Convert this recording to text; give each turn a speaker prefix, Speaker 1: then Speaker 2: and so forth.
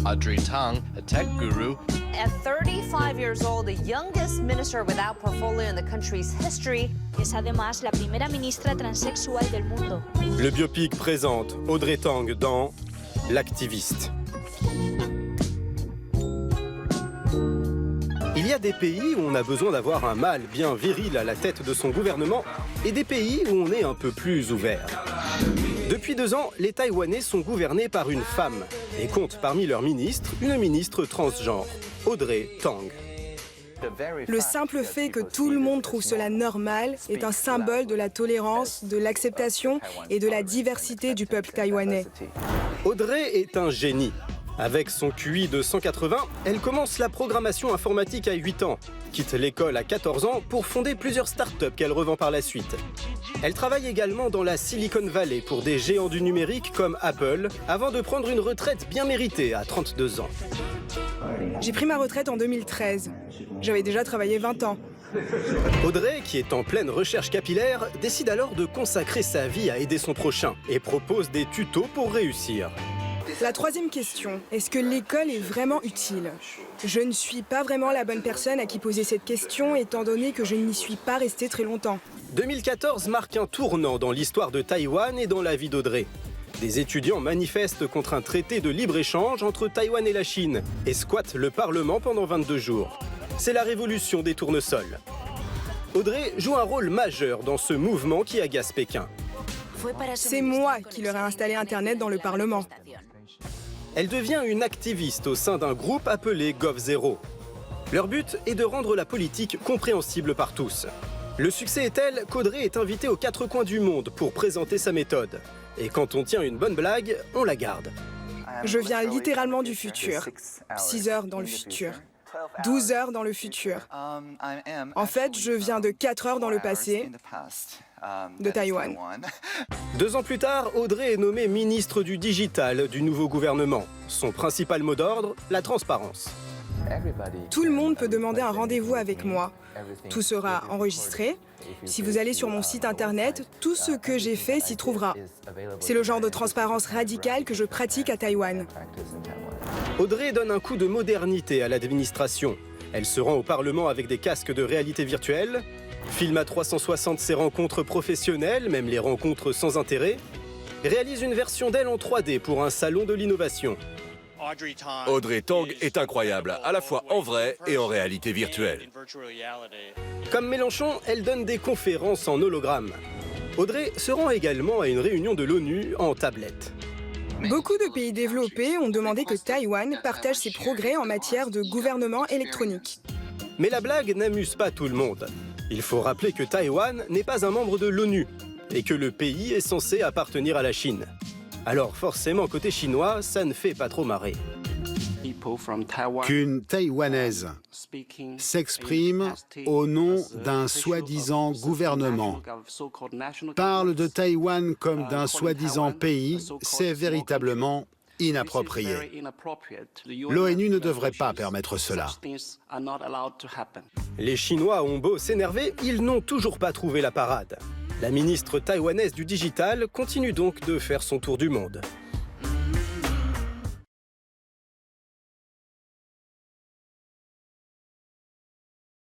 Speaker 1: Audrey Tang, a tech guru.
Speaker 2: At 35 years old, the youngest minister without portfolio in the country's history.
Speaker 3: Es además la primera ministra transexual del mundo.
Speaker 4: Le biopic présente Audrey Tang dans L'activiste. Il y a des pays où on a besoin d'avoir un mâle bien viril à la tête de son gouvernement et des pays où on est un peu plus ouvert. Depuis 2 ans, les Taïwanais sont gouvernés par une femme et comptent parmi leurs ministres une ministre transgenre, Audrey Tang.
Speaker 5: Le simple fait que tout le monde trouve cela normal est un symbole de la tolérance, de l'acceptation et de la diversité du peuple taïwanais.
Speaker 4: Audrey est un génie. Avec son QI de 180, elle commence la programmation informatique à 8 ans, quitte l'école à 14 ans pour fonder plusieurs startups qu'elle revend par la suite. Elle travaille également dans la Silicon Valley pour des géants du numérique comme Apple, avant de prendre une retraite bien méritée à 32 ans.
Speaker 5: J'ai pris ma retraite en 2013. J'avais déjà travaillé 20 ans.
Speaker 4: Audrey, qui est en pleine recherche capillaire, décide alors de consacrer sa vie à aider son prochain et propose des tutos pour réussir.
Speaker 5: La troisième question, est-ce que l'école est vraiment utile? Je ne suis pas vraiment la bonne personne à qui poser cette question, étant donné que je n'y suis pas restée très longtemps.
Speaker 4: 2014 marque un tournant dans l'histoire de Taïwan et dans la vie d'Audrey. Des étudiants manifestent contre un traité de libre-échange entre Taïwan et la Chine et squattent le Parlement pendant 22 jours. C'est la révolution des tournesols. Audrey joue un rôle majeur dans ce mouvement qui agace Pékin.
Speaker 5: C'est moi qui leur ai installé Internet dans le Parlement.
Speaker 4: Elle devient une activiste au sein d'un groupe appelé GovZero. Leur but est de rendre la politique compréhensible par tous. Le succès est tel qu'Audrey est invitée aux 4 coins du monde pour présenter sa méthode. Et quand on tient une bonne blague, on la garde.
Speaker 5: Je viens littéralement du futur. 6 heures dans le futur. 12 heures dans le futur. En fait, je viens de 4 heures dans le passé de Taïwan.
Speaker 4: 2 ans plus tard, Audrey est nommée ministre du digital du nouveau gouvernement. Son principal mot d'ordre, la transparence.
Speaker 5: Tout le monde peut demander un rendez-vous avec moi. Tout sera enregistré. Si vous allez sur mon site internet, tout ce que j'ai fait s'y trouvera. C'est le genre de transparence radicale que je pratique à Taïwan.
Speaker 4: Audrey donne un coup de modernité à l'administration. Elle se rend au Parlement avec des casques de réalité virtuelle, filme à 360 ses rencontres professionnelles, même les rencontres sans intérêt, réalise une version d'elle en 3D pour un salon de l'innovation.
Speaker 6: Audrey Tang est incroyable, à la fois en vrai et en réalité virtuelle.
Speaker 4: Comme Mélenchon, elle donne des conférences en hologramme. Audrey se rend également à une réunion de l'ONU en tablette.
Speaker 5: Beaucoup de pays développés ont demandé que Taïwan partage ses progrès en matière de gouvernement électronique.
Speaker 4: Mais la blague n'amuse pas tout le monde. Il faut rappeler que Taïwan n'est pas un membre de l'ONU et que le pays est censé appartenir à la Chine. Alors forcément, côté chinois, ça ne fait pas trop marrer.
Speaker 7: Qu'une Taïwanaise s'exprime au nom d'un soi-disant gouvernement, parle de Taïwan comme d'un soi-disant pays, c'est véritablement inapproprié. L'ONU ne devrait pas permettre cela.
Speaker 4: Les Chinois ont beau s'énerver, ils n'ont toujours pas trouvé la parade. La ministre taïwanaise du digital continue donc de faire son tour du monde.